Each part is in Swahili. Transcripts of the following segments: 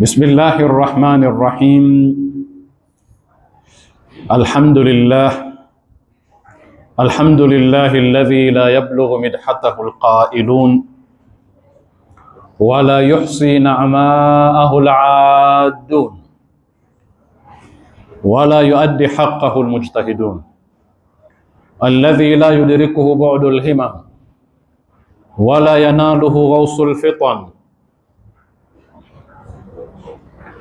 بسم الله الرحمن الرحيم. الحمد لله الذي لا يبلغ مدحته القائلون ولا يحصي نعماءه العادون ولا يؤدي حقه المجتهدون، الذي لا يدركه بعد الهمم ولا يناله غوص الفطن،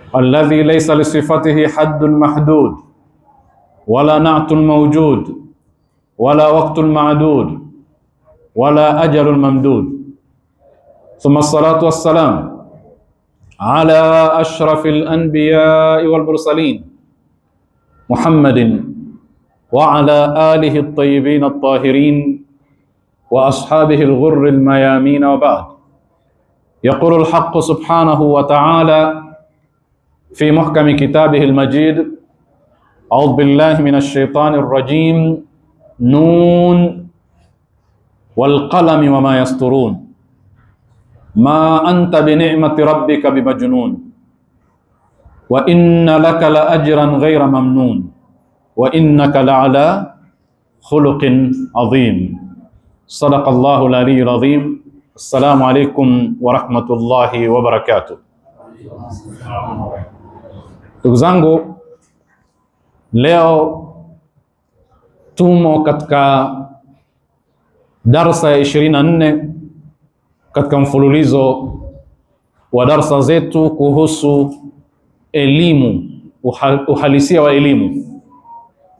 الذي ليس لصفته حد محدود ولا نعت موجود ولا وقت معدود ولا أجل ممدود، ثم الصلاة والسلام على أشرف الأنبياء والمرسلين محمد وعلى آله الطيبين الطاهرين وأصحابه الغر الميامين، وبعد. يقول الحق سبحانه وتعالى في محكم كتابه المجيد: أعوذ بالله من الشيطان الرجيم، نون والقلم وما يسطرون، ما أنت بنعمة ربك بمجنون، وإن لك لأجرا غير ممنون، وإنك لعلى خلق عظيم. صدق الله العلي العظيم. السلام عليكم ورحمة الله وبركاته. Ndugu zangu, leo tumo katika darsa ya 24 katika mfululizo wa darsa zetu kuhusu elimu, uhalisia wa elimu,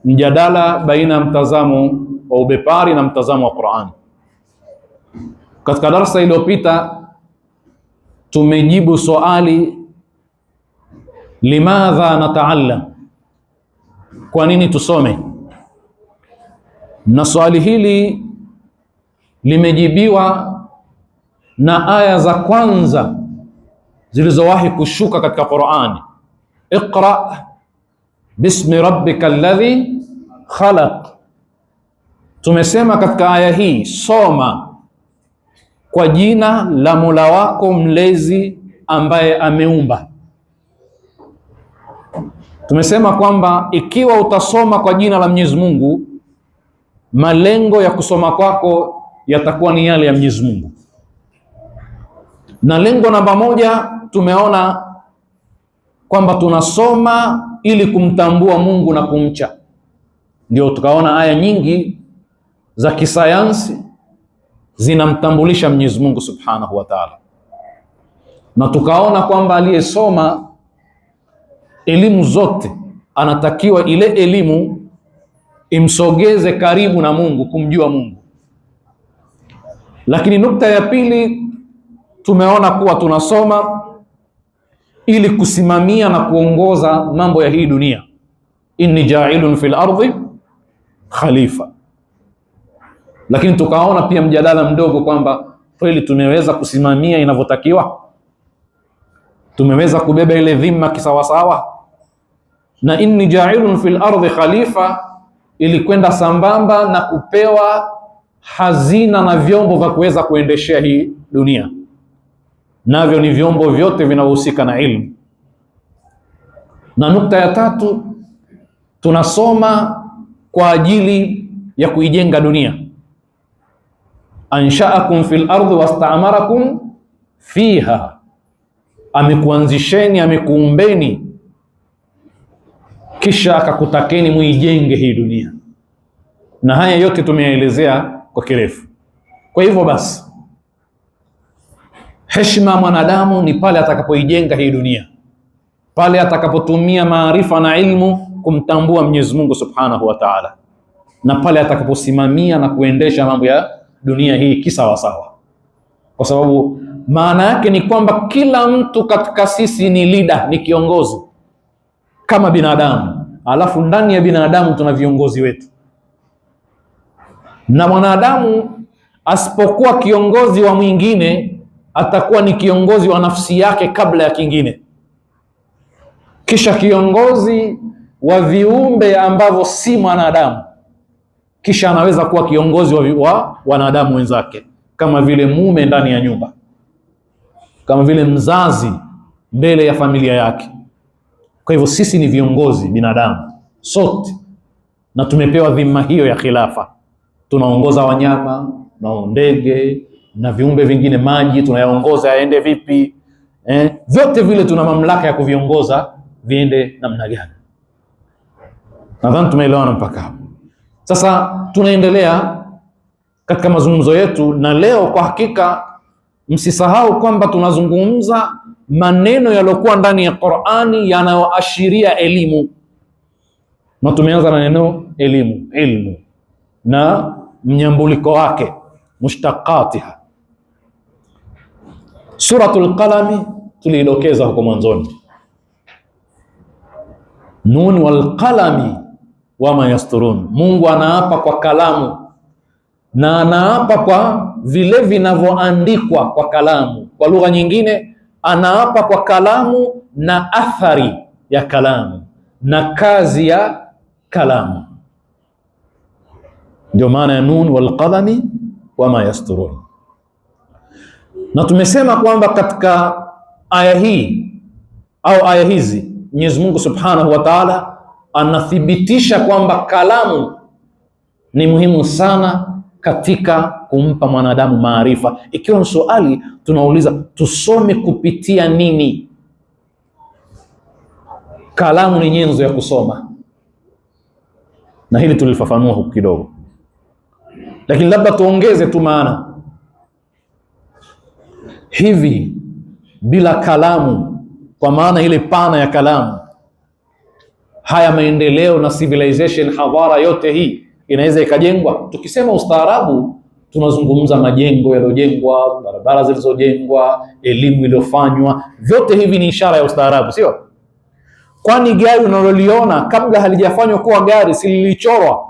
mjadala baina ya mtazamo wa ubepari na mtazamo wa Qur'an. Katika darsa iliyopita tumejibu swali limadha nataallam, kwa nini tusome? Na swali hili limejibiwa na aya za kwanza zilizowahi kushuka katika Qur'ani: Iqra bismi rabbika alladhi khalaq. Tumesema katika aya hii, soma kwa jina la Mola wako mlezi ambaye ameumba. Tumesema kwamba ikiwa utasoma kwa jina la Mwenyezi Mungu, malengo ya kusoma kwako yatakuwa ni yale ya Mwenyezi Mungu. Na lengo namba moja tumeona kwamba tunasoma ili kumtambua Mungu na kumcha. Ndio tukaona aya nyingi za kisayansi zinamtambulisha Mwenyezi Mungu Subhanahu wa Ta'ala, na tukaona kwamba aliyesoma elimu zote anatakiwa ile elimu imsogeze karibu na Mungu, kumjua Mungu. Lakini nukta ya pili tumeona kuwa tunasoma ili kusimamia na kuongoza mambo ya hii dunia. Inni ja'ilun fil ardi khalifa. Lakini tukaona pia mjadala mdogo kwamba kweli tumeweza kusimamia inavyotakiwa, tumeweza kubeba ile dhima kisawasawa. Na inni ja'ilun fil ardi khalifa ilikwenda sambamba na kupewa hazina na vyombo vya kuweza kuendeshea hii dunia, navyo ni vyombo vyote vinavyohusika na ilmu. Na nukta ya tatu, tunasoma kwa ajili ya kuijenga dunia. Ansha'akum fil ardi wasta'marakum fiha, amekuanzisheni, amekuumbeni, kisha akakutakeni muijenge hii dunia. Na haya yote tumeyaelezea kwa kirefu. Kwa hivyo basi, heshima mwanadamu ni pale atakapoijenga hii dunia, pale atakapotumia maarifa na ilmu kumtambua Mwenyezi Mungu Subhanahu wa Ta'ala, na pale atakaposimamia na kuendesha mambo ya dunia hii kisawasawa. Kwa sababu maana yake ni kwamba kila mtu katika sisi ni leader, ni kiongozi kama binadamu, alafu ndani ya binadamu tuna viongozi wetu. Na mwanadamu asipokuwa kiongozi wa mwingine, atakuwa ni kiongozi wa nafsi yake kabla ya kingine, kisha kiongozi wa viumbe ambavyo si mwanadamu, kisha anaweza kuwa kiongozi wa wanadamu wenzake, kama vile mume ndani ya nyumba, kama vile mzazi mbele ya familia yake. Kwa hivyo sisi ni viongozi binadamu sote, na tumepewa dhima hiyo ya khilafa. Tunaongoza wanyama na ndege na viumbe vingine, maji tunayaongoza yaende vipi, vyote vile tuna mamlaka ya kuviongoza viende namna gani. Nadhani tumeelewana mpaka hapo. Sasa tunaendelea katika mazungumzo yetu, na leo kwa hakika msisahau kwamba tunazungumza maneno yaliyokuwa ndani ya Qur'ani yanayoashiria elimu, na tumeanza na neno elimu, ilmu na mnyambuliko wake, mushtaqatiha. Suratul Qalami tuliidokeza huko mwanzoni, nun wal qalami wama yasturun. Mungu anaapa kwa kalamu na anaapa kwa vile vinavyoandikwa kwa kalamu. Kwa lugha nyingine, anaapa kwa kalamu na athari ya kalamu na kazi ya kalamu. Ndio maana ya nun wal qalami wama yasturun. Na tumesema kwamba katika aya hii au aya hizi Mwenyezi Mungu Subhanahu wa Ta'ala anathibitisha kwamba kalamu ni muhimu sana katika kumpa mwanadamu maarifa. Ikiwa swali tunauliza tusome kupitia nini, kalamu ni nyenzo ya kusoma, na hili tulifafanua huku kidogo, lakini labda tuongeze tu maana hivi. Bila kalamu, kwa maana ile pana ya kalamu, haya maendeleo na civilization, hadhara yote hii inaweza ikajengwa. Tukisema ustaarabu, tunazungumza majengo yaliyojengwa, barabara zilizojengwa, elimu iliyofanywa. Vyote hivi ni ishara ya ustaarabu, sio? Kwani gari unaloliona kabla halijafanywa kuwa gari si lilichorwa?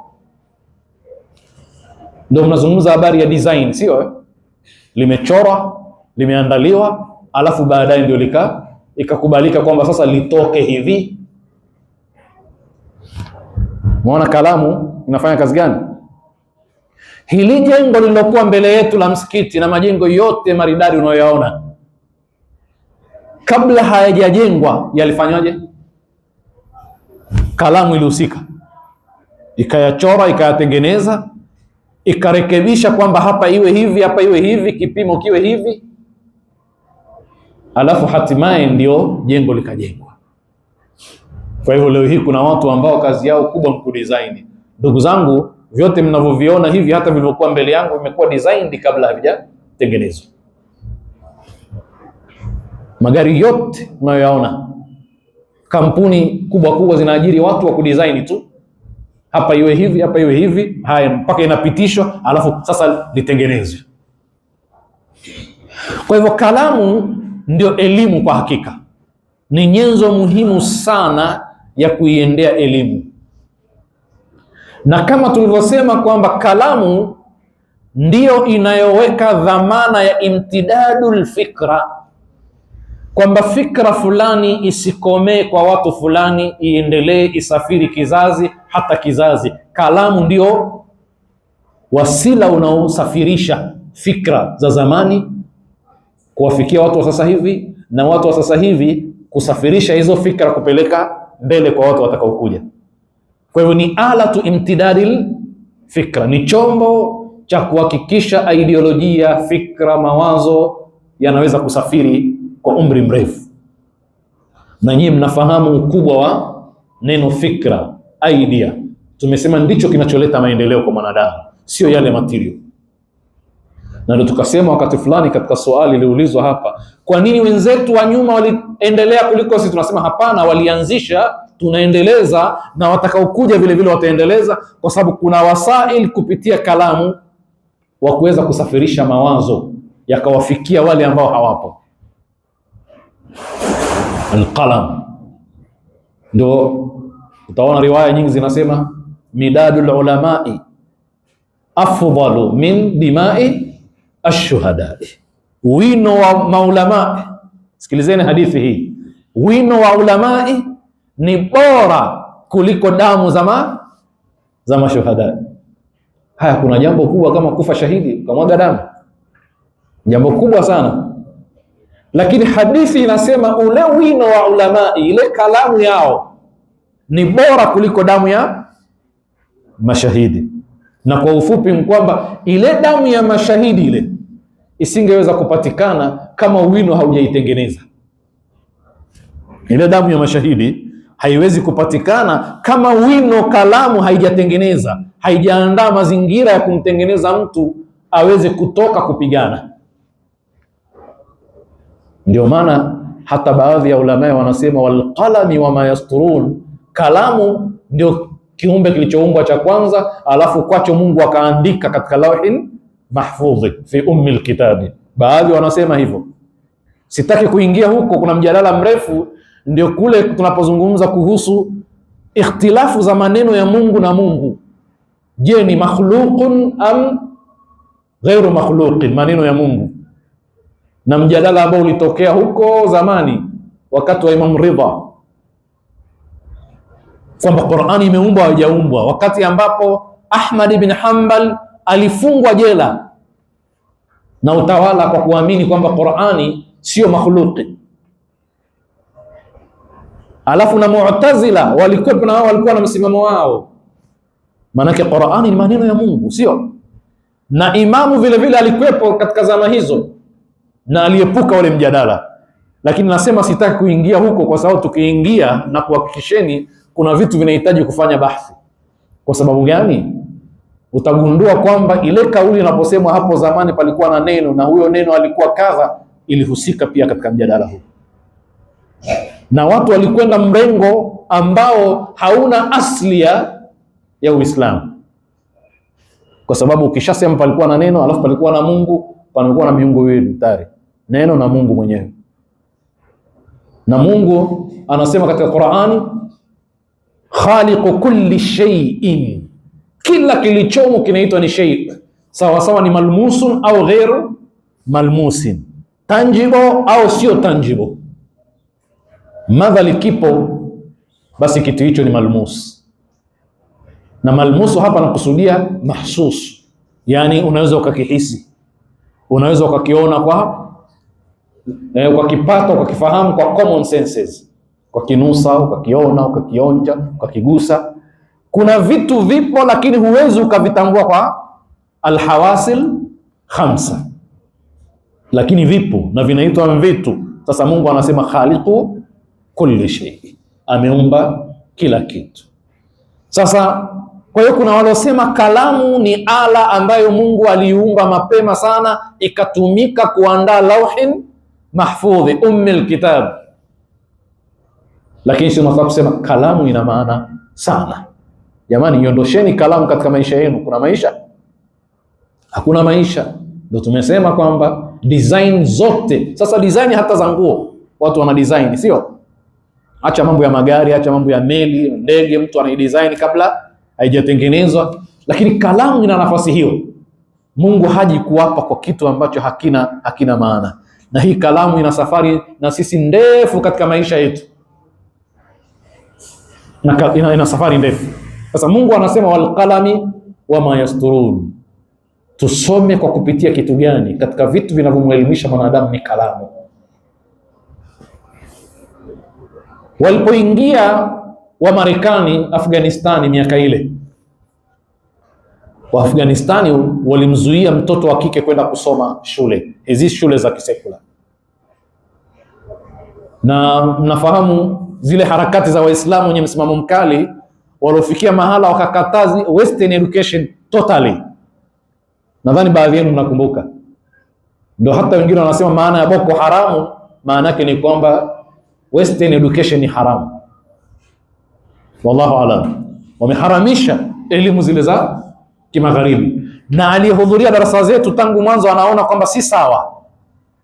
Ndio mnazungumza habari ya design, sio? Limechorwa, limeandaliwa, alafu baadaye ndio ikakubalika kwamba sasa litoke hivi. Muona kalamu inafanya kazi gani? Hili jengo lililokuwa mbele yetu la msikiti na majengo yote maridadi unayoyaona, kabla hayajajengwa yalifanywaje? Kalamu ilihusika, ikayachora, ikayatengeneza, ikarekebisha kwamba hapa iwe hivi, hapa iwe hivi, kipimo kiwe hivi, alafu hatimaye ndio jengo likajengwa. Kwa hivyo leo hii kuna watu ambao kazi yao kubwa ni kudesign. Ndugu zangu, vyote mnavyoviona hivi, hata vilivyokuwa mbele yangu, vimekuwa designed kabla havijatengenezwa. Magari yote mnayoyaona, kampuni kubwa kubwa zinaajiri watu wa kudesign tu, hapa iwe hivi, hapa iwe hivi, haya mpaka inapitishwa, alafu sasa litengenezwe. Kwa hivyo kalamu ndio elimu kwa hakika, ni nyenzo muhimu sana ya kuiendea elimu. Na kama tulivyosema kwamba kalamu ndiyo inayoweka dhamana ya imtidadul fikra, kwamba fikra fulani isikomee kwa watu fulani, iendelee, isafiri kizazi hata kizazi. Kalamu ndio wasila unaosafirisha fikra za zamani kuwafikia watu wa sasa hivi, na watu wa sasa hivi kusafirisha hizo fikra kupeleka mbele kwa watu watakaokuja. Kwa hivyo ni alatu imtidadil fikra, ni chombo cha kuhakikisha ideolojia, fikra, mawazo yanaweza kusafiri kwa umri mrefu. Na nyinyi mnafahamu ukubwa wa neno fikra, idea. Tumesema ndicho kinacholeta maendeleo kwa mwanadamu, sio yale material. Na ndio tukasema wakati fulani katika swali liliulizwa hapa, kwa nini wenzetu wa nyuma waliendelea kuliko sisi? Tunasema hapana, walianzisha, tunaendeleza, na watakaokuja vile vile wataendeleza, kwa sababu kuna wasail kupitia kalamu wa kuweza kusafirisha mawazo yakawafikia wale ambao hawapo. Alqalam, ndio utaona riwaya nyingi zinasema midadul ulamai afdalu min dimai ashuhadai, wino wa maulama. Sikilizeni hadithi hii, wino wa ulamai ni bora kuliko damu za mashuhada. Haya, kuna jambo kubwa kama kufa shahidi ukamwaga damu, jambo kubwa sana. Lakini hadithi inasema ule wino wa ulama, ile kalamu yao ni bora kuliko damu ya mashahidi. Na kwa ufupi ni kwamba ile damu ya mashahidi ile isingeweza kupatikana kama wino haujaitengeneza. Ile damu ya mashahidi haiwezi kupatikana kama wino, kalamu haijatengeneza, haijaandaa mazingira ya kumtengeneza mtu aweze kutoka kupigana. Ndio maana hata baadhi ya ulama wanasema walqalami wama yasturun, kalamu ndio kiumbe kilichoumbwa cha kwanza, alafu kwacho Mungu akaandika katika lauhin mahfudhi fi ummil kitabi. Baadhi wanasema hivyo, sitaki kuingia huko, kuna mjadala mrefu. Ndio kule tunapozungumza kuhusu ikhtilafu za maneno ya Mungu na Mungu. Je, ni makhluqun am ghairu makhluqin maneno ya Mungu? Na mjadala ambao ulitokea huko zamani wakati wa Imam Ridha kwamba Qur'ani imeumbwa au haijaumbwa, wakati ambapo Ahmad ibn Hanbal alifungwa jela na utawala kwa kuamini kwamba Qur'ani sio makhluqi. Alafu na Mu'tazila walikuwa na msimamo wao, maanake Qur'ani ni maneno ya Mungu, sio? Na imamu vile vile alikuwepo katika zama hizo na aliepuka ule mjadala. Lakini nasema sitaki kuingia huko, kwa sababu tukiingia, na kuhakikisheni kuna vitu vinahitaji kufanya bahthi. Kwa sababu gani? Utagundua kwamba ile kauli inaposemwa hapo zamani palikuwa na neno, na huyo neno alikuwa kadha, ilihusika pia katika mjadala huu, na watu walikwenda mrengo ambao hauna asli ya Uislamu. Kwa sababu ukishasema palikuwa na neno alafu palikuwa na Mungu, palikuwa na miungu miwili tayari, neno na Mungu mwenyewe. Na Mungu anasema katika Qur'ani, khaliqu kulli shay'in, kila kilichomo kinaitwa ni shay, sawa sawa ni malmusun au ghairu malmusin, tangible au sio tangible. Madhali kipo, basi kitu hicho ni malmus. Na malmusu hapa nakusudia mahsus, yani unaweza ukakihisi, unaweza ukakiona ukakipata, ukakifahamu kwa common senses, kwa kinusa, ukakiona, ukakionja, ukakigusa. Kuna vitu vipo lakini huwezi ukavitambua kwa alhawasil khamsa, lakini vipo na vinaitwa vitu. Sasa Mungu anasema khaliqu kulli shay, ameumba kila kitu. Sasa kwa hiyo kuna waliosema kalamu ni ala ambayo Mungu aliumba mapema sana, ikatumika kuandaa lauhin mahfudhi ummil kitab. Lakini si tunataka kusema kalamu ina maana sana. Jamani, iondosheni kalamu katika maisha yenu. Kuna maisha? Hakuna maisha. Ndio tumesema kwamba design zote, sasa design hata za nguo watu wana design, sio? Acha mambo ya magari, acha mambo ya meli, ndege, mtu ana design kabla haijatengenezwa. Lakini kalamu ina nafasi hiyo. Mungu haji kuwapa kwa kitu ambacho hakina maana. Na hii kalamu ina safari na sisi ndefu katika maisha yetu, na ina safari ndefu. Sasa Mungu anasema walqalami wama yasturun. Tusome kwa kupitia kitu gani? Katika vitu vinavyomwelimisha mwanadamu ni kalamu. Walipoingia wa Marekani Afghanistani miaka ile, wa Afghanistani walimzuia mtoto wa kike kwenda kusoma shule, hizi shule za kisekula. Na mnafahamu zile harakati za Waislamu wenye msimamo mkali waliofikia mahala wakakatazi western education totally. Nadhani baadhi yenu mnakumbuka. Ndio hata wengine wanasema maana ya Boko Haramu, maana yake ni kwamba western education ni haramu. Wallahu alam. Wameharamisha elimu zile za kimagharibi. Na aliyehudhuria darasa zetu tangu mwanzo anaona kwamba si sawa,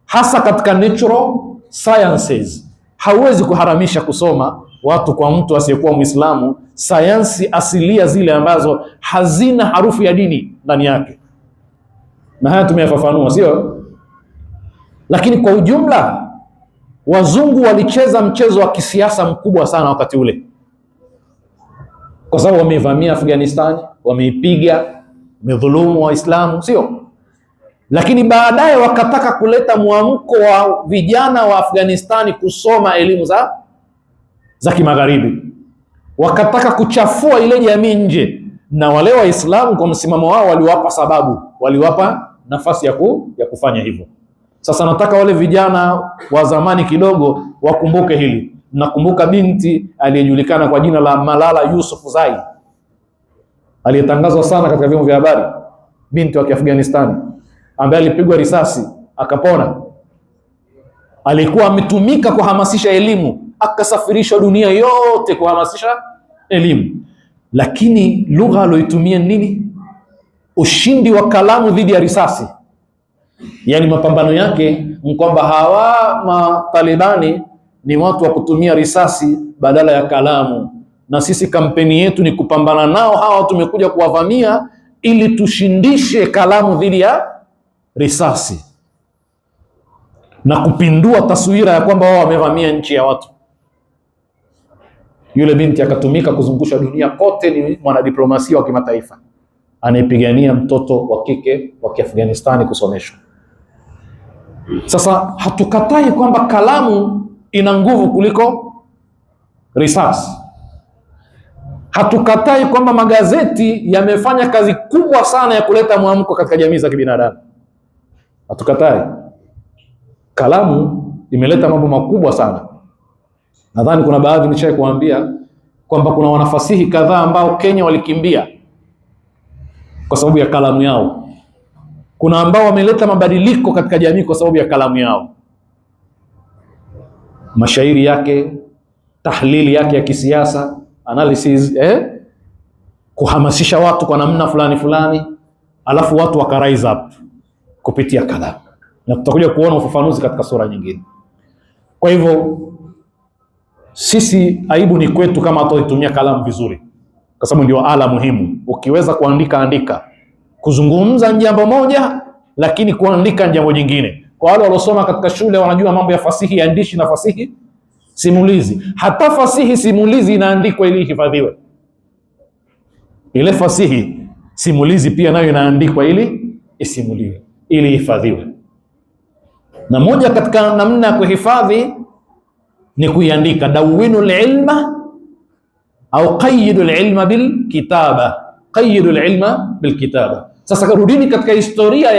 hasa katika natural sciences. Hauwezi kuharamisha kusoma watu kwa mtu asiyekuwa Muislamu sayansi asilia zile ambazo hazina harufu ya dini ndani yake. Na haya tumeyafafanua, sio? Lakini kwa ujumla wazungu walicheza mchezo wa kisiasa mkubwa sana wakati ule, kwa sababu wamevamia Afghanistan, wameipiga, wamedhulumu Waislamu, sio? lakini baadaye wakataka kuleta mwamko wa vijana wa Afghanistani kusoma elimu za kimagharibi, wakataka kuchafua ile jamii nje, na wale Waislamu kwa msimamo wao waliwapa sababu, waliwapa nafasi ya kufanya hivyo. Sasa nataka wale vijana wa zamani kidogo wakumbuke hili. Nakumbuka binti aliyejulikana kwa jina la Malala Yousafzai, aliyetangazwa sana katika vyombo vya habari, binti wa Kiafghanistani ambaye alipigwa risasi akapona. Alikuwa ametumika kuhamasisha elimu, akasafirishwa dunia yote kuhamasisha elimu, lakini lugha aliyoitumia nini? Ushindi wa kalamu dhidi ya risasi. Yani mapambano yake ni kwamba hawa matalibani ni watu wa kutumia risasi badala ya kalamu, na sisi kampeni yetu ni kupambana nao hawa, tumekuja kuwavamia ili tushindishe kalamu dhidi ya risasi na kupindua taswira ya kwamba wao wamevamia nchi ya watu. Yule binti akatumika kuzungusha dunia kote, ni mwanadiplomasia wa kimataifa anayepigania mtoto wa kike wa Kiafghanistani kusomeshwa. Sasa hatukatai kwamba kalamu ina nguvu kuliko risasi. Hatukatai kwamba magazeti yamefanya kazi kubwa sana ya kuleta mwamko katika jamii za kibinadamu. Hatukatai. Kalamu imeleta mambo makubwa sana. Nadhani kuna baadhi nishawahi kuambia kwamba kuna wanafasihi kadhaa ambao Kenya walikimbia kwa sababu ya kalamu yao. Kuna ambao wameleta mabadiliko katika jamii kwa sababu ya kalamu yao. Mashairi yake, tahlili yake ya kisiasa, analysis, kuhamasisha watu kwa namna fulani fulani, alafu watu waka rise up kupitia kalamu. Na tutakuja kuona ufafanuzi katika sura nyingine. Kwa hivyo sisi aibu ni kwetu kama hatuitumia kalamu vizuri, kwa sababu ndio ala muhimu. Ukiweza kuandika andika, kuzungumza jambo moja lakini kuandika jambo jingine. Kwa wale waliosoma katika shule wanajua mambo ya fasihi ya andishi na fasihi simulizi. Hata fasihi simulizi inaandikwa ili ihifadhiwe. Ile fasihi simulizi pia nayo inaandikwa ili isimuliwe, ili ihifadhiwe. Na moja katika namna ya kuhifadhi ni kuiandika. Dawinul ilma au qayyidul ilma bil kitaba, qayyidul ilma bil kitaba. Sasa rudini katika historia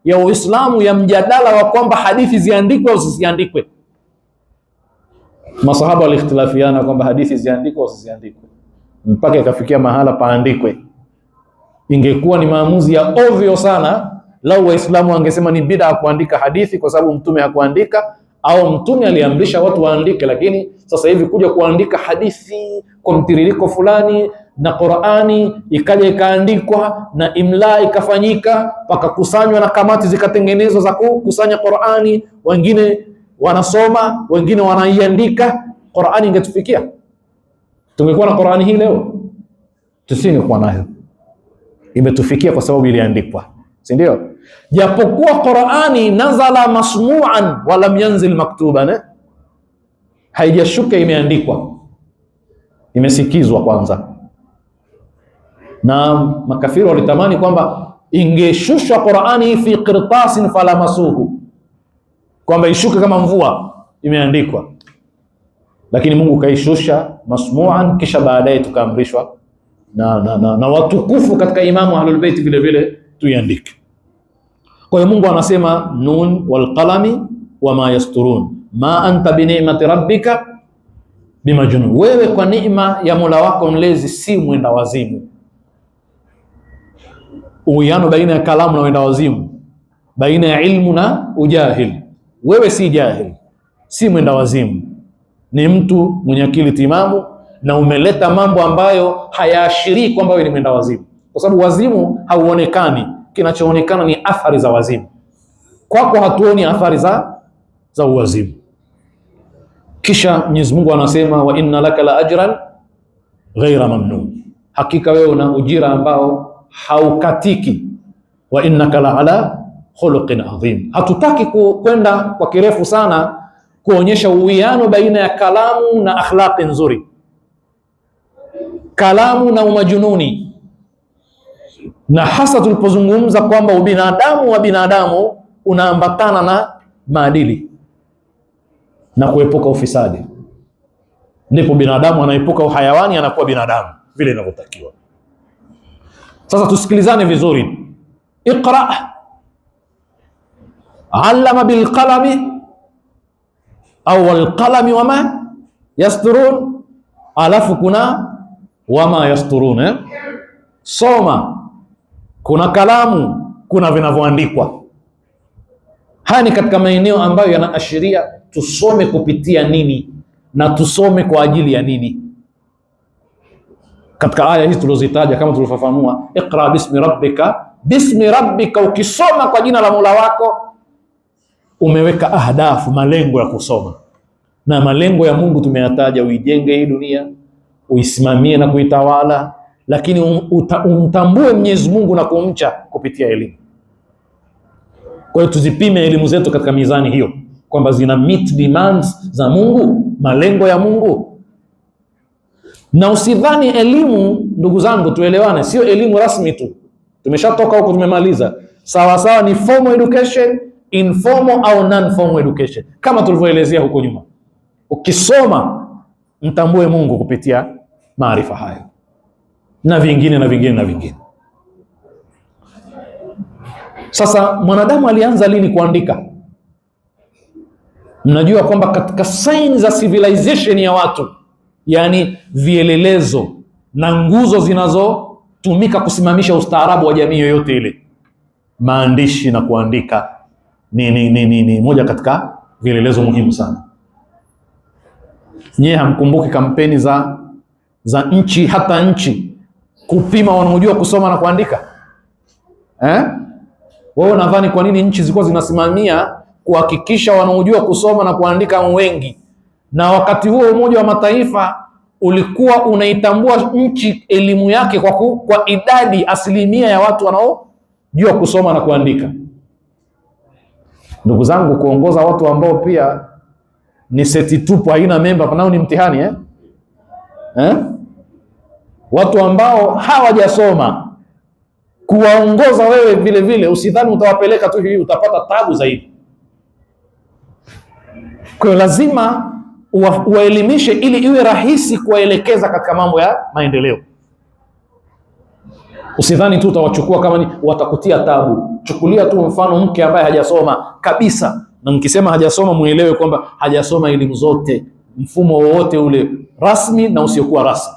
ya Uislamu ya mjadala wa kwamba hadithi ziandikwe au zisiandikwe. Masahaba walikhtilafiana kwamba hadithi ziandikwe au zisiandikwe, mpaka ikafikia mahala paandikwe. Ingekuwa ni maamuzi ya ovyo sana lau Waislamu wangesema ni bid'a kuandika hadithi kwa sababu mtume hakuandika, au mtume aliamrisha watu waandike. Lakini sasa hivi kuja kuandika hadithi kwa mtiririko fulani, na Qur'ani ikaja ikaandikwa na imla ikafanyika, pakakusanywa na kamati zikatengenezwa za kukusanya Qur'ani, wengine wanasoma, wengine wanaiandika. Qur'ani ingetufikia? Tungekuwa na Qur'ani hii leo? Tusingekuwa nayo. Imetufikia kwa sababu iliandikwa, si ndio? Japokuwa Qur'ani nazala masmu'an wa lam yanzil maktuban, haijashuka, imeandikwa, imesikizwa kwanza. Na makafiri walitamani kwamba ingeshushwa Qur'ani fi qirtasin falamasuhu, kwamba ishuke kama mvua, imeandikwa. Lakini Mungu kaishusha masmu'an, kisha baadaye tukaamrishwa na watukufu katika Imamu Ahlul Bait vile vile tuiandike. Kwa hiyo Mungu anasema nun wal qalami wama yasturun ma anta bi ni'mati rabbika bimajnun, wewe kwa neema ya Mola wako mlezi si mwenda wazimu. Uwiano baina ya kalamu na mwenda wazimu, baina ya ilmu na ujahil. Wewe si jahil, si mwenda wazimu, ni mtu mwenye akili timamu, na umeleta mambo ambayo hayaashirii kwamba wewe ni mwenda wazimu, kwa sababu wazimu hauonekani. Kinachoonekana ni athari za wazimu. Kwako hatuoni athari za uwazimu. Kisha Mwenyezi Mungu anasema wa inna laka la ajran ghaira mamnun, hakika wewe una ujira ambao haukatiki. Wa innaka la ala khuluqin adhim. Hatutaki kwenda kwa kirefu sana kuonyesha uwiano baina ya kalamu na akhlaqi nzuri, kalamu na umajununi. na hasa tulipozungumza kwamba ubinadamu wa binadamu unaambatana na maadili na kuepuka ufisadi, ndipo binadamu anaepuka uhayawani, anakuwa binadamu vile inavyotakiwa. Sasa tusikilizane vizuri. Iqra, allama bilqalami au walqalami wama yasturun, alafu kuna wama yasturun. Soma, kuna kalamu, kuna vinavyoandikwa. Haya ni katika maeneo ambayo yanaashiria tusome kupitia nini na tusome kwa ajili ya nini. Katika aya hizi tulizozitaja, kama tulivyofafanua, iqra bismi rabbika, bismi rabbika, ukisoma kwa jina la Mola wako umeweka ahdafu, malengo ya kusoma. Na malengo ya Mungu tumeyataja: uijenge hii dunia, uisimamie na kuitawala, lakini umtambue Mwenyezi Mungu na kumcha kupitia elimu. Kwa hiyo tuzipime elimu zetu katika mizani hiyo, kwamba zina meet demands za Mungu, malengo ya Mungu. Na usidhani elimu, ndugu zangu, tuelewane, sio elimu rasmi tu. Tumeshatoka huko, tumemaliza. Sawa sawa, ni formal education, informal au non-formal education, kama tulivyoelezea huko nyuma. Ukisoma mtambue Mungu kupitia maarifa hayo na vingine na vingine na vingine. Sasa mwanadamu alianza lini kuandika? Mnajua kwamba katika signs za civilization ya watu, yani vielelezo na nguzo zinazotumika kusimamisha ustaarabu wa jamii yoyote ile, maandishi na kuandika ni moja katika vielelezo muhimu sana. Nyie hamkumbuki kampeni za nchi, hata nchi kupima wanaojua kusoma na kuandika? Wewe unadhani kwa nini nchi zilikuwa zinasimamia kuhakikisha wanaojua kusoma na kuandika wengi, na wakati huo Umoja wa Mataifa ulikuwa unaitambua nchi elimu yake kwa idadi asilimia ya watu wanaojua kusoma na kuandika? Ndugu zangu, kuongoza watu ambao pia ni seti tupu, haina memba, nao ni mtihani Watu ambao hawajasoma, kuwaongoza wewe vile vile, usidhani utawapeleka tu hivi, utapata tabu zaidi. Kwa hiyo lazima uwaelimishe ili iwe rahisi kuwaelekeza katika mambo ya maendeleo. Usidhani tu utawachukua kama ni watakutia tabu. Chukulia tu mfano mke ambaye hajasoma kabisa, na mkisema hajasoma muelewe kwamba hajasoma elimu zote, mfumo wowote ule, rasmi na usiokuwa rasmi.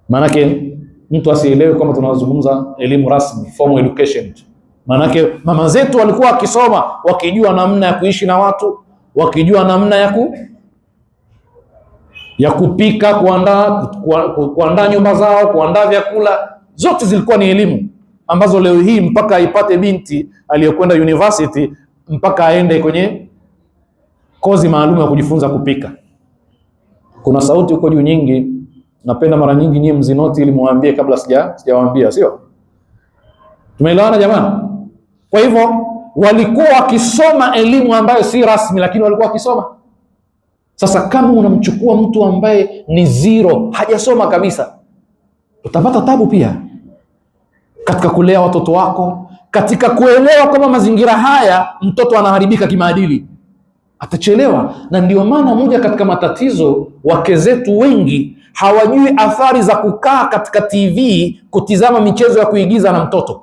Maanake mtu asielewe kwamba tunazungumza elimu rasmi, formal education. Maanake mama zetu walikuwa wakisoma, wakijua namna ya kuishi na watu, wakijua namna ya kupika, kuandaa nyumba zao, kuandaa vyakula. Zote zilikuwa ni elimu ambazo leo hii mpaka ipate binti aliyokwenda university mpaka aende kwenye kozi maalum ya kujifunza kupika. Kuna sauti huko juu nyingi, napenda mara nyingi nyie mzinoti ili muambie kabla sijawaambia, sio? Tumeelewana jamani? Kwa hivyo walikuwa wakisoma elimu ambayo si rasmi, lakini walikuwa wakisoma. Sasa kama unamchukua mtu ambaye ni zero, hajasoma kabisa, utapata tabu pia katika kulea watoto wako, katika kuelewa kwamba mazingira haya mtoto anaharibika kimaadili, atachelewa. Na ndio maana moja katika matatizo, wake zetu wengi hawajui athari za kukaa katika TV kutizama michezo ya kuigiza na mtoto,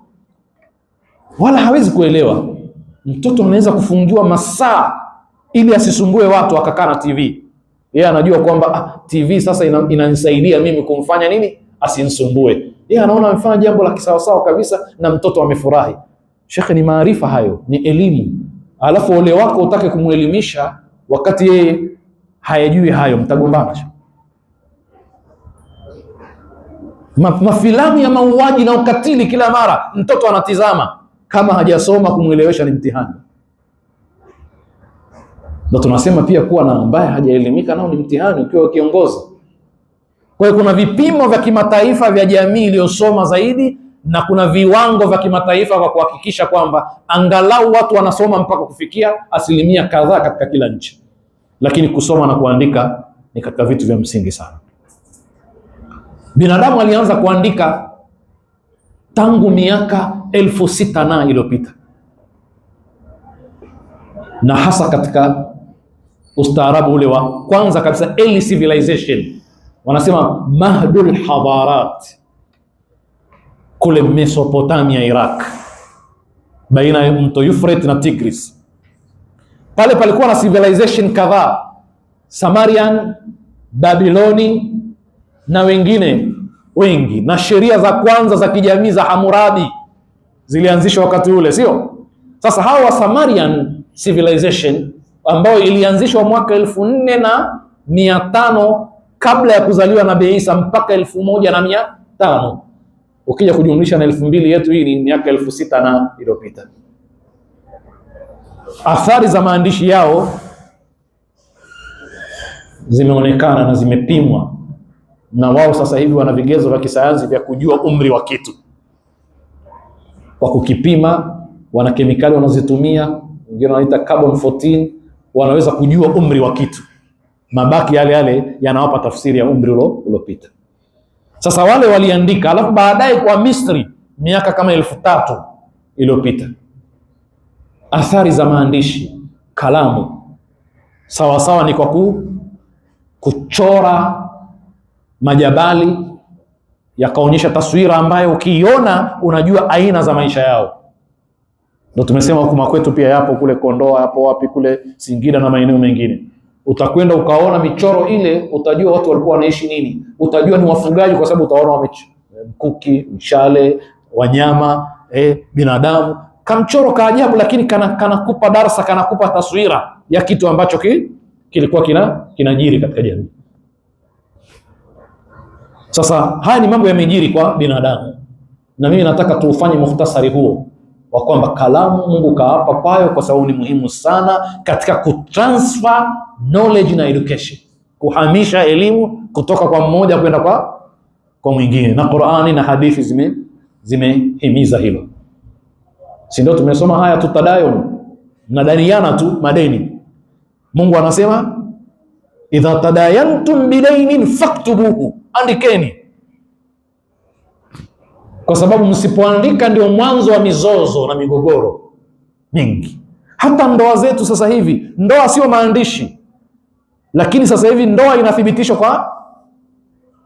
wala hawezi kuelewa. Mtoto anaweza kufungiwa masaa ili asisumbue watu, akakaa na TV. Yeye anajua kwamba TV sasa inanisaidia mimi kumfanya nini, asinisumbue. Yeye anaona amefanya jambo la kisawasawa kabisa na mtoto amefurahi. Shekhe, ni maarifa hayo, ni elimu. Alafu ole wako utake kumuelimisha wakati yeye hayajui hayo, mtagombana. Mafilamu ya mauaji na ukatili kila mara mtoto anatizama, kama hajasoma kumuelewesha ni mtihani. Ndio tunasema pia kuwa na ambaye hajaelimika nao ni mtihani ukiwa kiongozi. Kwa hiyo kuna vipimo vya kimataifa vya jamii iliyosoma zaidi, na kuna viwango vya kimataifa kwa kuhakikisha kwamba angalau watu wanasoma mpaka kufikia asilimia kadhaa katika kila nchi. Lakini kusoma na kuandika ni katika vitu vya msingi sana. Binadamu alianza kuandika tangu miaka 6,000 na iliyopita, na hasa katika ustaarabu ule wa kwanza kabisa, early civilization, wanasema mahdul hadarat, kule Mesopotamia, Iraq, baina ya mto Euphrates na Tigris. Pale palikuwa na civilization kadhaa, Sumerian, Babiloni na wengine wengi, na sheria za kwanza za kijamii za Hammurabi zilianzishwa wakati ule, sio? Sasa hawa wa Sumerian civilization ambayo ilianzishwa mwaka 4500 kabla ya kuzaliwa Nabii Isa mpaka 1500, ukija kujumlisha na 2000 yetu, hii ni miaka 6,000 na iliyopita. Athari za maandishi yao zimeonekana na zimepimwa, na wao sasa hivi wana vigezo vya kisayansi vya kujua umri wa kitu kwa kukipima. Wana kemikali wanazitumia, wengine wanaita carbon 14, wanaweza kujua umri wa kitu. Mabaki yale yale yanawapa tafsiri ya umri uliopita. Sasa wale waliandika, alafu baadaye kwa Misri miaka kama 3,000 iliyopita, athari za maandishi, kalamu sawasawa ni kwa kuchora majabali yakaonyesha taswira ambayo ukiiona unajua aina za maisha yao. Ndio tumesema huku kwetu pia yapo, kule Kondoa yapo, wapi kule Singida na maeneo mengine. Utakwenda ukaona michoro ile, utajua watu walikuwa wanaishi nini. Utajua ni wafugaji kwa sababu utaona mkuki, mshale, wanyama, binadamu. Kamchoro kaajabu, lakini kanakupa darasa, kanakupa taswira ya kitu ambacho kilikuwa kinajiri katika jamii. Sasa haya ni mambo yamejiri kwa binadamu, na mimi nataka tuufanye mukhtasari huo wa kwamba kalamu Mungu kaapa kwayo kwa sababu ni muhimu sana katika kutransfer knowledge na education, kuhamisha elimu kutoka kwa mmoja kwenda kwa mwingine, na Qur'ani na hadithi zimehimiza hilo. Si ndio tumesoma haya tutadayon, nadaniana tu madeni. Mungu anasema idha tadayantum bidainin faktubuhu, andikeni, kwa sababu msipoandika ndio mwanzo wa mizozo na migogoro mingi. Hata ndoa zetu sasa hivi, ndoa sio maandishi, lakini sasa hivi ndoa inathibitishwa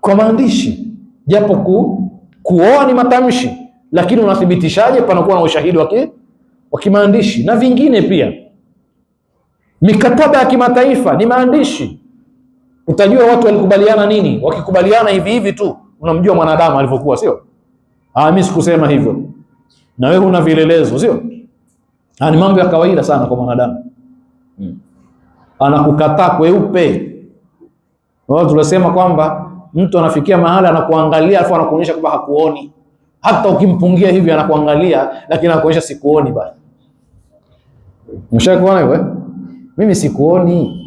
kwa maandishi, japo kuoa ni matamshi, lakini unathibitishaje? Panakuwa na ushahidi wa kimaandishi. Na vingine pia, mikataba ya kimataifa ni maandishi. Utajua watu walikubaliana nini. Wakikubaliana hivi hivi tu, unamjua mwanadamu alivyokuwa, sio? Mimi sikusema hivyo, na wewe una vielelezo, sio? Ni mambo ya kawaida sana kwa mwanadamu. Anakukataa kweupe. Wao tunasema kwamba mtu anafikia mahali anakuangalia alafu anakuonyesha kwamba hakuoni. Hata ukimpungia hivi anakuangalia, lakini anakuonyesha sikuoni basi. Mshakuona hivyo? Mimi sikuoni.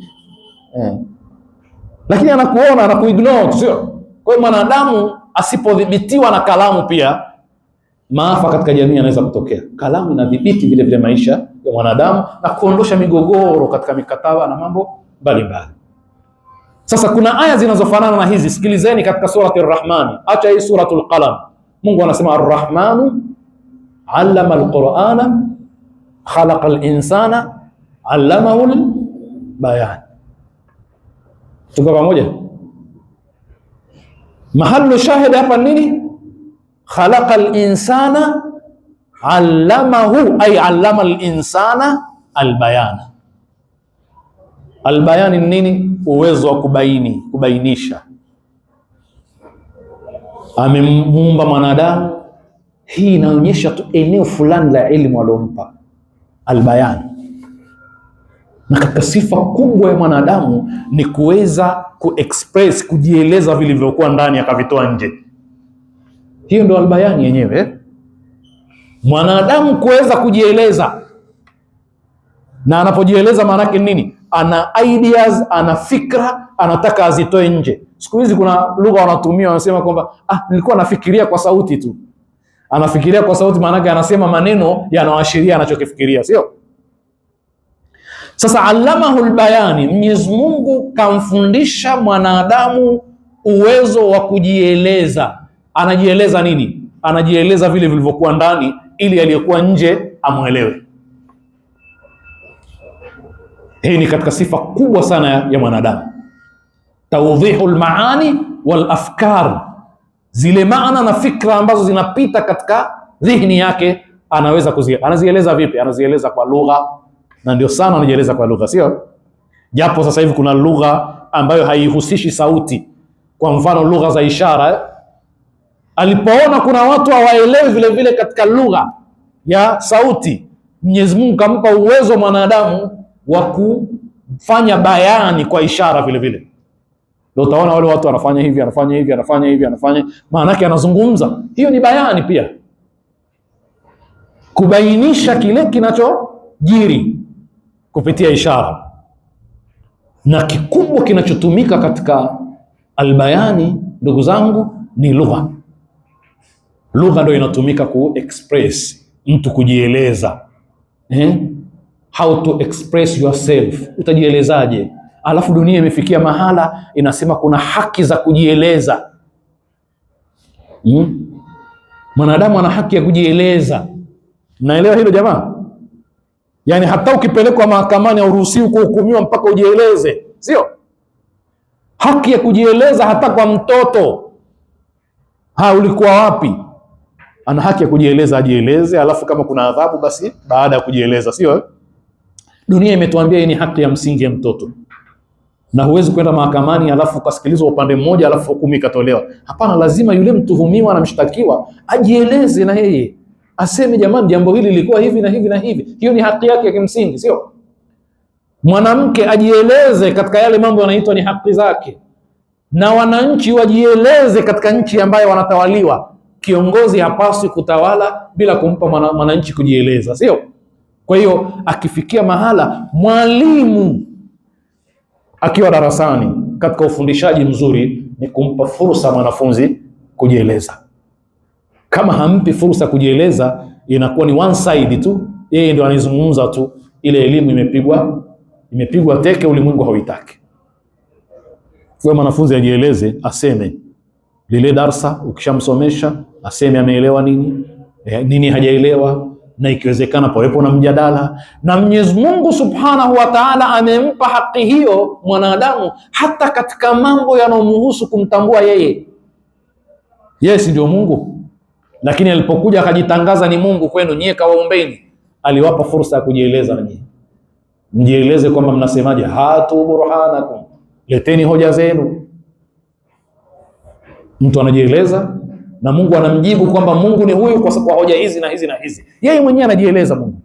Lakini anakuona, anakuignore, sio? Kwa hiyo mwanadamu asipodhibitiwa na kalamu, pia maafa katika jamii yanaweza kutokea. Kalamu inadhibiti vile vile maisha ya mwanadamu na kuondosha migogoro katika mikataba na mambo mbalimbali. Sasa kuna aya zinazofanana na hizi, sikilizeni katika surati Ar-Rahman. Acha hii suratul Qalam. Mungu anasema Ar-Rahmanu allama al-Qur'ana khalaqa al-insana allamahu al-bayan. Tuko pamoja? Mahallu shahid hapa nini? Khalaqa al-insana allamahu, ay allama al-insana al-bayana. Al-bayan ni nini? Uwezo wa kubainisha. Amemuumba mwanadamu, hii inaonyesha tu eneo fulani la elimu aliyompa, al-bayan. Na katika sifa kubwa ya mwanadamu ni kuweza kuexpress, kujieleza vilivyokuwa ndani akavitoa nje. Hiyo ndio albayani yenyewe. Mwanadamu kuweza kujieleza, na anapojieleza maana yake nini? Ana ideas, ana fikra, anataka azitoe nje. Siku hizi kuna lugha wanatumia, wanasema kwamba nilikuwa nafikiria kwa sauti tu. Anafikiria kwa sauti maana yake anasema maneno yanayoashiria anachokifikiria, sio? Sasa allamahu albayani, Mwenyezi Mungu kamfundisha mwanadamu uwezo wa kujieleza. Anajieleza nini? anajieleza vile vilivyokuwa ndani, ili aliyekuwa nje amwelewe. Hii ni katika sifa kubwa sana ya mwanadamu, tawdhihul maani wal afkar, zile maana na fikra ambazo zinapita katika dhihni yake anaweza anazieleza vipi? Anazieleza kwa lugha, na ndio sana anajieleza kwa lugha, sio? Japo sasa hivi kuna lugha ambayo haihusishi sauti, kwa mfano lugha za ishara. Alipoona kuna watu hawaelewi vile vile katika lugha ya sauti, Mwenyezi Mungu kampa uwezo mwanadamu wa kufanya bayani kwa ishara vile vile. Ndio utaona wale watu wanafanya hivi, anafanya hivi, anafanya hivi, anafanya, maana yake anazungumza. Hiyo ni bayani pia, kubainisha kile kinachojiri kupitia ishara. Na kikubwa kinachotumika katika albayani, ndugu zangu, ni lugha. Lugha ndio inatumika ku express mtu, kujieleza. How to express yourself, utajielezaje? Alafu dunia imefikia mahala inasema kuna haki za kujieleza. Mwanadamu ana haki ya kujieleza. Naelewa hilo jamaa? Yani hata ukipelekwa mahakamani hauruhusiwi kuhukumiwa mpaka ujieleze, sio? Haki ya kujieleza hata kwa mtoto. Ulikuwa wapi? Ana haki ya kujieleza, ajieleze, alafu kama kuna adhabu basi baada ya kujieleza, sio? Dunia imetuambia hii ni haki ya msingi ya mtoto. Na huwezi kwenda mahakamani alafu ukasikilizwa upande mmoja alafu hukumu ikatolewa. Hapana, lazima yule mtuhumiwa na mshtakiwa ajieleze na yeye, aseme jamani, jambo hili lilikuwa hivi na hivi na hivi. Hiyo ni haki yake ya kimsingi, sio? Mwanamke ajieleze katika yale mambo yanaitwa ni haki zake, na wananchi wajieleze katika nchi ambayo wanatawaliwa. Kiongozi hapaswi kutawala bila kumpa mwananchi kujieleza, sio? Kwa hiyo akifikia mahala mwalimu akiwa darasani katika ufundishaji mzuri, ni kumpa fursa mwanafunzi kujieleza. Kama hampi fursa kujieleza, inakuwa ni one side tu, yeye ndio anazungumza tu, ile elimu imepigwa teke, ulimwengu hauitaki. Kwa mwanafunzi ajieleze, aseme lile darasa, ukishamsomesha aseme ameelewa nini, nini hajaelewa, na ikiwezekana pawepo na mjadala. Na Mwenyezi Mungu Subhanahu wa Ta'ala amempa haki hiyo mwanadamu hata katika mambo yanayomhusu kumtambua yeye. Yes, ndio Mungu, lakini alipokuja akajitangaza ni Mungu kwenu, nyie kawaumbeni, aliwapa fursa ya kujieleza. Na nyie mjieleze kwamba mnasemaje, hatu burhanakum, leteni hoja zenu. Mtu anajieleza na Mungu anamjibu kwamba Mungu ni huyu kwa hoja hizi na hizi na hizi. Yeye mwenyewe anajieleza Mungu,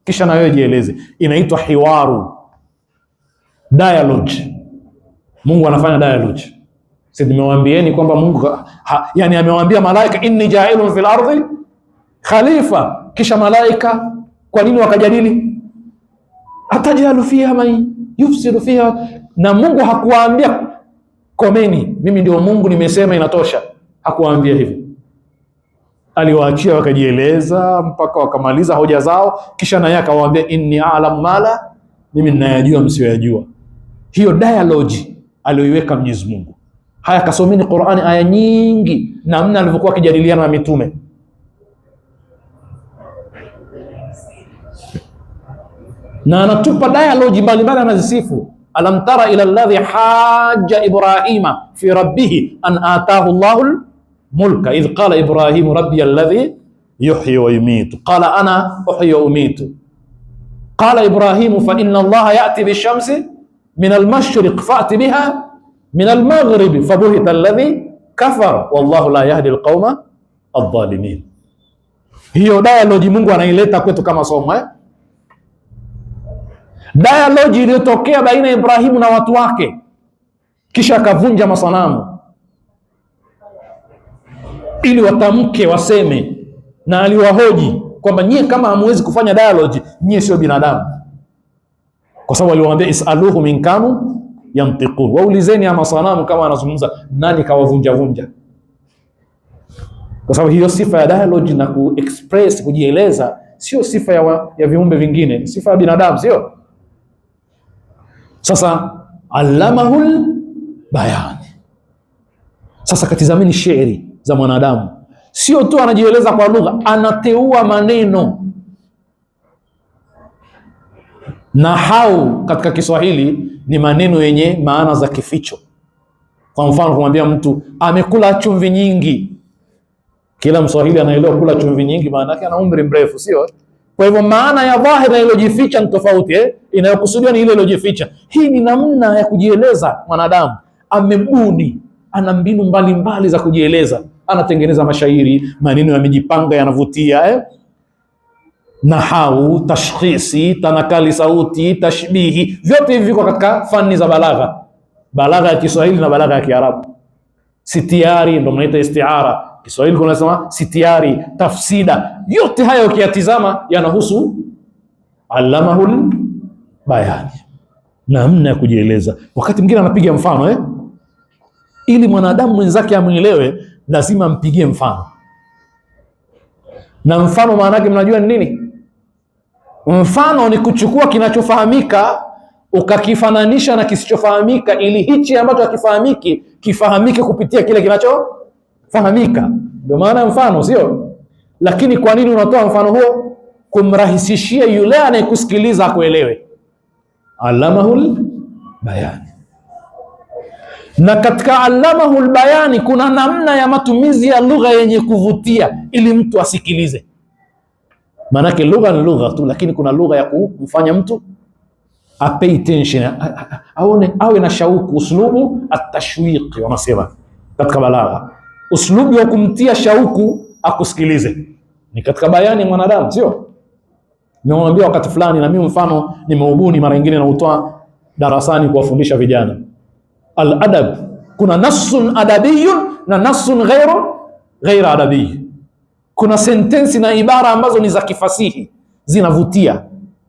kisha na wewe jieleze. Inaitwa hiwaru, dialogue. Mungu anafanya dialogue. Sisi nimewaambieni kwamba Mungu yani amewaambia malaika, inni ja'ilun fil ardi khalifa. Kisha malaika kwa nini wakajadili? Atajalu fiha man yufsidu fiha. Na Mungu hakuwaambia komeni, mimi ndio Mungu nimesema inatosha. Hakuwaambia hivyo, aliwaachia wakajieleza mpaka wakamaliza hoja zao, kisha naye akawaambia inni a'lamu mala, mimi ninayajua msiyoyajua. Hiyo dialogue aliyoiweka Mwenyezi Mungu. Haya, kasomeni Qur'ani aya nyingi namna alivyokuwa akijadiliana na mitume. Na anatupa dialogue mbalimbali, anazisifu. Alam tara ila alladhi hajja Ibrahima fi rabbih an ataahu Allahul mulka idh qala Ibrahimu rabbi alladhi yuhyi wa yumitu qala ana uhyi wa umitu qala Ibrahimu fa inna Allaha ya'ti bishamsi min al-mashriq fa'ti biha min al-maghrib fabuhita alladhi kafara wallahu la yahdi al-qauma adh-dhalimin. Hiyo dialogue Mungu anaileta kwetu kama somo, dialogue iliyotokea baina ya Ibrahimu na watu wake, kisha akavunja masanamu ili watamke waseme, na aliwahoji kwamba nyie kama hamwezi kufanya dialogue, nyie sio binadamu. Kwa sababu aliwaambia isaluhu min kanu yantiqun, waulizeni ama sanamu kama anazungumza, nani kawavunja vunja? Kwa sababu hiyo sifa ya dialogue na kuexpress, kujieleza, sio sifa ya viumbe vingine, sifa ya binadamu, sio? Sasa allamahul bayan. Sasa katizameni shairi za mwanadamu. Sio tu anajieleza kwa lugha, anateua maneno. Nahau katika Kiswahili ni maneno yenye maana za kificho. Kwa mfano, kumwambia mtu amekula chumvi nyingi, kila Mswahili anaelewa kula chumvi nyingi maana yake ana umri mrefu, sio? Kwa hivyo maana ya dhahiri na iliyojificha ni tofauti. Inayokusudiwa ni ile iliyojificha. Hii ni namna ya kujieleza mwanadamu. Amebuni, ana mbinu mbalimbali za kujieleza, anatengeneza mashairi, maneno yamejipanga, yanavutia. Nahau, tashkhisi, tanakali sauti, tashbihi, vyote hivi viko katika fani za balagha. Balagha ya Kiswahili na balagha ya Kiarabu. Sitiari ndio mnaita istiara, Kiswahili kunasema sitiari, tafsida. Yote hayo ukiyatizama yanahusu allamahul bayani, namna ya kujieleza. Wakati mwingine anapiga mfano ili mwanadamu mwenzake amwelewe, lazima mpigie mfano. Na mfano maana yake mnajua ni nini? Mfano ni kuchukua kinachofahamika ukakifananisha na kisichofahamika, ili hichi ambacho hakifahamiki kifahamike kupitia kile kinachofahamika. Ndio maana ya mfano, sio? Lakini kwa nini unatoa mfano huo? Kumrahisishia yule anayekusikiliza akuelewe. Allamahul bayani. Na katika allamahul bayani kuna namna ya matumizi ya lugha yenye kuvutia ili mtu asikilize. Maanake lugha ni lugha tu, lakini kuna lugha ya kumfanya mtu pay attention, awe na shauku. Uslubu at-tashwiq wanasema katika balagha, uslubu wa kumtia shauku akusikilize, ni katika bayani mwanadamu, sio? Nimemwambia wakati fulani, na mimi mfano nimeubuni mara nyingine na utoa darasani kuwafundisha vijana. Al-adab, kuna nassun adabiyun na nassun ghairu adabiy. Kuna sentensi na ibara ambazo ni za kifasihi zinavutia,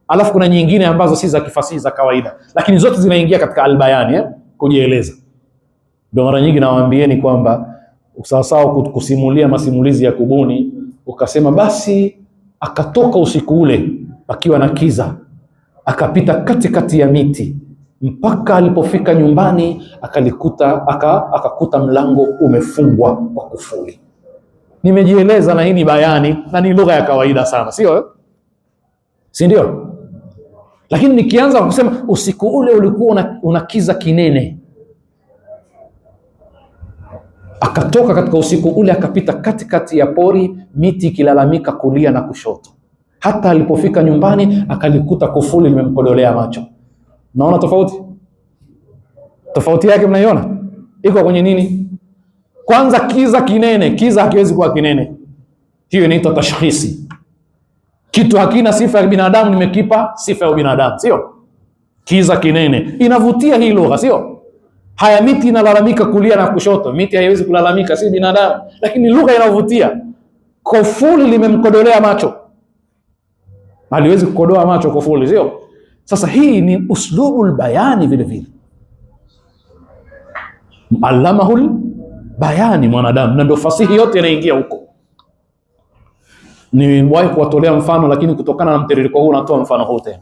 alafu kuna nyingine ambazo si za kifasihi, za kawaida, lakini zote zinaingia katika albayani, kujieleza. Ndio mara nyingi nawaambieni kwamba sawasawa kusimulia masimulizi ya kubuni, ukasema basi akatoka usiku ule akiwa na kiza, akapita katikati ya miti mpaka alipofika nyumbani akakuta mlango umefungwa kwa kufuli. Nimejieleza, na hii ni bayani na ni lugha ya kawaida sana, sio? Si ndio? Lakini nikianza kusema usiku ule ulikuwa una kiza kinene, akatoka katika usiku ule akapita katikati ya pori, miti ikilalamika kulia na kushoto, hata alipofika nyumbani akalikuta kufuli limemkodolea macho. Naona tofauti? Tofauti yake mnaiona? Iko kwenye nini? Kwanza kiza kinene, kiza hakiwezi kuwa kinene. Hiyo inaitwa tashkhisi. Kitu hakina sifa ya binadamu, nimekipa sifa ya binadamu, sio? Kiza kinene inavutia hii lugha, sio? Haya, miti inalalamika kulia na kushoto, miti haiwezi kulalamika, si binadamu, lakini lugha inavutia. Kufuli limemkodolea macho, haliwezi kukodoa macho kufuli, sio? Sasa hii ni uslubul bayani vile vile. Allamahul bayani mwanadamu, na ndio fasihi yote inaingia huko. Niwahi kuwatolea mfano, lakini kutokana na mtiririko huu natoa mfano huu tena,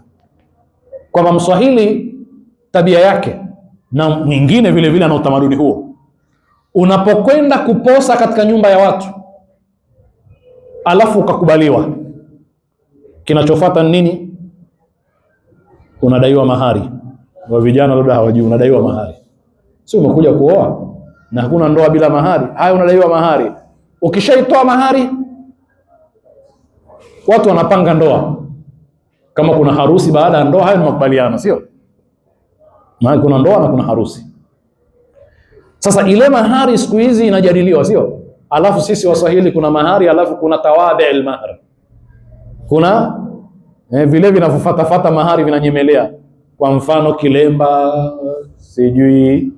kwamba Mswahili tabia yake na mwingine vile vile ana utamaduni huo. Unapokwenda kuposa katika nyumba ya watu alafu ukakubaliwa, kinachofuata nini? Unadaiwa mahari. Wa vijana labda hawajui, unadaiwa mahari. Si umekuja kuoa na hakuna ndoa bila mahari. Haya, unadaiwa mahari. Ukishaitoa mahari, watu wanapanga ndoa. Kama kuna harusi baada ya ndoa, hayo ni makubaliano, sio? Maana kuna ndoa na kuna harusi. Sasa ile mahari siku hizi inajadiliwa, sio? Alafu sisi Waswahili kuna mahari, alafu kuna tawabi al-mahr. Kuna vile vinavyofuata mahari vinanyemelea. Kwa mfano kilemba, sijui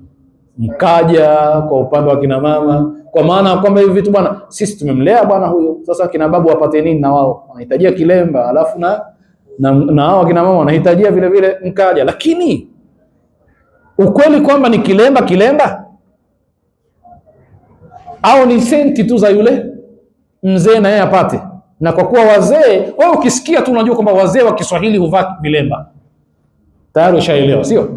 mkaja kwa upande wa kina mama, kwa maana kwamba hivi vitu bwana, sisi tumemlea bwana huyo, sasa kina babu wapate nini? Na wao wanahitajia kilemba, alafu na hao kina mama wanahitajia vile vile mkaja. Lakini ukweli kwamba ni kilemba au ni senti tu za yule mzee na yeye apate. Na kwa kuwa wazee, wewe ukisikia tu unajua kwamba wazee wa Kiswahili huvaa vilemba, tayari ushaelewa, sio?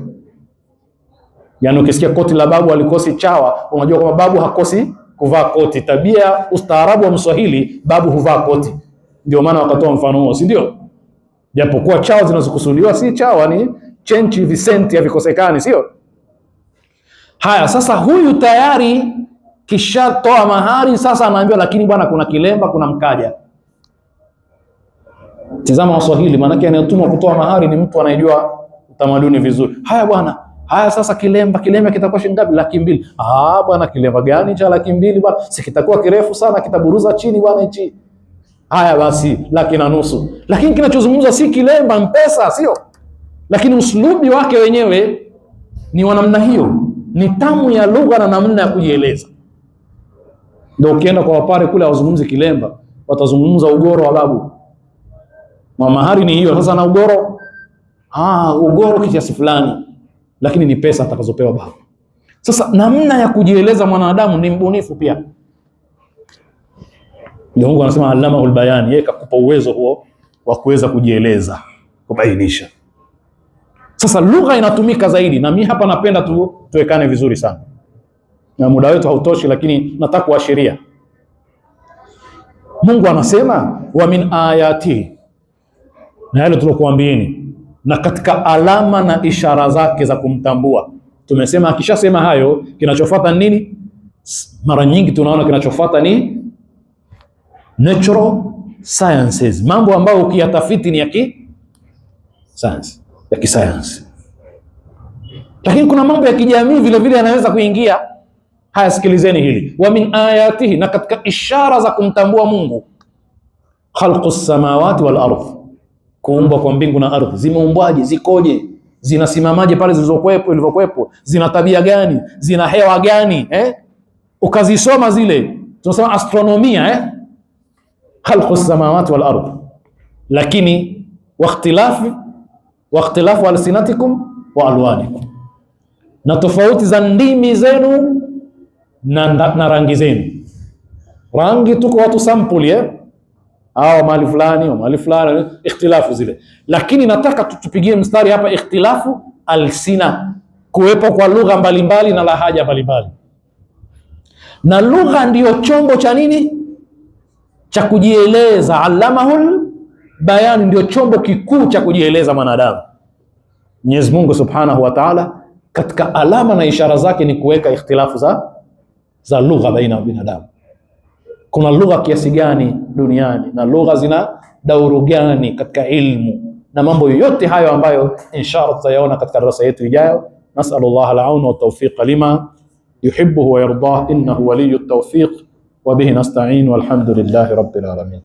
Yaani ukisikia koti la babu alikosi chawa, unajua kwamba babu hakosi kuvaa koti. Tabia ustaarabu wa Mswahili, babu huvaa koti, ndio maana wakatoa mfano huo, si ndio? Japokuwa chao zinazokusudiwa si chawa, ni chenchi visenti havikosekani, sio? Haya, sasa huyu tayari kishatoa mahari, sasa anaambiwa lakini bwana, kuna kilemba, kuna mkaja. Tazama Waswahili, maana anayetumwa kutoa mahari ni mtu anayejua utamaduni vizuri. Haya bwana, haya sasa kilemba kitakuwa shilingi ngapi? 200,000. Ah bwana, kilemba gani cha 200,000 bwana? Si kitakuwa kirefu sana, kitaburuza chini bwana hichi. Haya basi 1,500,000. Lakini kinachozungumzwa si kilemba, mpesa, sio? Lakini uslubi wake wenyewe ni wa namna hiyo, ni tamu ya lugha na namna ya kujieleza. Ndio ukienda kwa Wapare kule hawazungumzi kilemba, watazungumza ugoro wa babu. Mahari ni hiyo sasa, na ugoro ugoro kiasi fulani, lakini ni pesa atakazopewa babu. Sasa namna ya kujieleza mwanadamu ni mbunifu pia. Ndio Mungu anasema allamahul bayan, yeye kakupa uwezo huo wa kuweza kujieleza, kubainisha. Sasa lugha inatumika zaidi, na mimi hapa napenda tuwekane vizuri sana, na muda wetu hautoshi, lakini nataka kuashiria. Mungu anasema wa min ayati, na yale tulokuambieni, na katika alama na ishara zake za kumtambua. Tumesema akishasema hayo, kinachofuata nini? Mara nyingi tunaona kinachofuata ni natural sciences, mambo ambayo ukiyatafiti ni ya science, ya kisayansi. Lakini kuna mambo ya kijamii vile vile yanaweza kuingia. Haya, sikilizeni hili. Wa min ayatihi, na katika ishara za kumtambua Mungu, khalqus samawati wal ardh, kuumbwa kwa mbingu na ardhi. Zimeumbwaje? Zikoje? Zinasimamaje pale zilivyokuwepo? Zina tabia gani? Zina hewa gani? Ukazisoma zile, tunasema astronomia, khalqus samawati wal ardh. Lakini واختلاف alsinatikum wa alwanikum, na tofauti za ndimi zenu na rangi zenu. Rangi tuko watu sample au mali fulani ikhtilafu zile, lakini nataka tupigie mstari hapa, ikhtilafu alsina, kuwepo kwa lugha mbalimbali na lahaja mbalimbali. Na lugha ndiyo chombo cha nini? Cha kujieleza. Allamahul bayan ndio chombo kikuu cha kujieleza mwanadamu. Mwenyezi Mungu Subhanahu wa Ta'ala katika alama na ishara zake ni kuweka ikhtilafu za lugha baina ya binadamu. Kuna lugha kiasi gani duniani, na lugha zina dauru gani katika ilmu, na mambo yote hayo ambayo inshallah tutayaona katika darasa yetu ijayo. Nas'alullah al-aun wa tawfiq lima yuhibbu wa yardah, innahu waliyyu at-tawfiq wa bihi nasta'in, walhamdulillahi rabbil alamin.